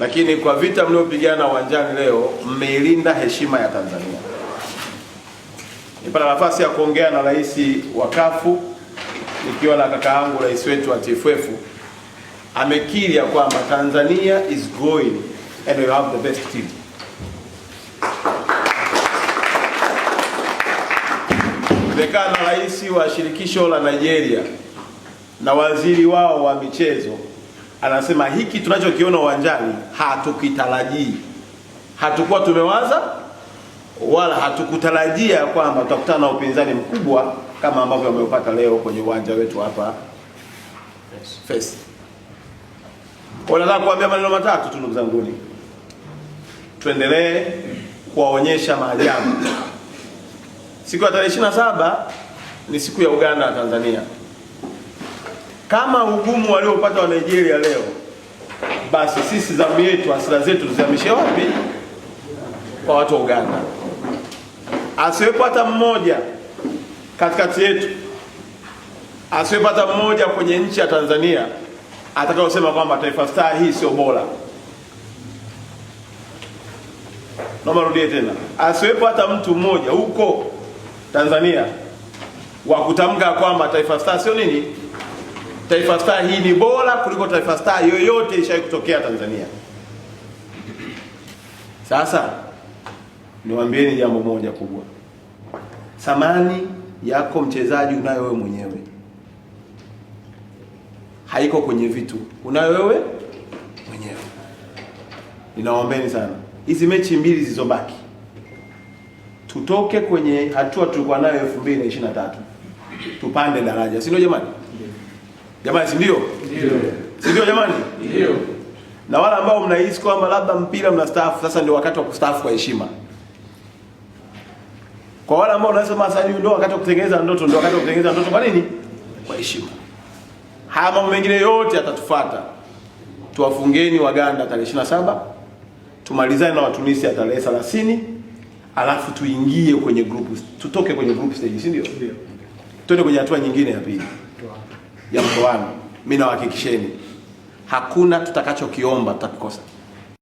lakini kwa vita mliopigana uwanjani leo mmeilinda heshima ya Tanzania. Nipata nafasi ya kuongea na rais wa CAF nikiwa na kaka yangu rais wetu wa TFF, amekiri ya kwamba Tanzania is growing and we have the best team. Nimekaa na rais wa shirikisho la Nigeria na waziri wao wa michezo, anasema hiki tunachokiona uwanjani hatukitarajii, hatukuwa tumewaza wala hatukutarajia kwamba tutakutana na upinzani mkubwa kama ambavyo wameupata leo kwenye uwanja wetu hapa Fes. Nataka kuambia maneno matatu tu ndugu zangu. Tuendelee kuwaonyesha maajabu. Siku ya tarehe 27 ni siku ya Uganda na Tanzania. Kama ugumu waliopata wa Nigeria leo, basi sisi zamu yetu, hasira zetu tuzihamishe wapi? Kwa watu wa Uganda. Asiwepo hata mmoja katikati yetu, asiwepo hata mmoja kwenye nchi ya Tanzania atakayosema kwamba Taifa Star hii sio bora. Naomba rudie tena. Asiwepo hata mtu mmoja huko Tanzania wa kutamka kwamba Taifa Star sio nini? Taifa Star hii ni bora kuliko Taifa Star yoyote ishawahi kutokea Tanzania. Sasa niwaambieni jambo moja kubwa. Thamani yako mchezaji unayo wewe mwenyewe, haiko kwenye vitu, unayo wewe mwenyewe. Ninawaombeni sana, hizi mechi mbili zilizobaki tutoke kwenye hatua tulikuwa nayo 2023, tupande daraja, si ndio jamani? Jamani, si ndio? Ndio. Si ndio jamani? Ndio. Na wale ambao mnahisi kwamba labda mpira mnastaafu, sasa ndio wakati wa kustaafu kwa heshima. Kwa wale ambao wanasema sasa ndio wakati wa kutengeneza ndoto, ndio wakati wa kutengeneza ndoto. Kwa nini? Kwa heshima. Haya mambo mengine yote yatatufuata. Tuwafungeni Waganda tarehe 27, tumalizane na Watunisia tarehe 30, alafu tuingie kwenye group, tutoke kwenye group stage, si ndio? Ndio. Twende kwenye hatua nyingine ya pili ya mtoano. Mimi nawahakikisheni hakuna tutakachokiomba tutakikosa.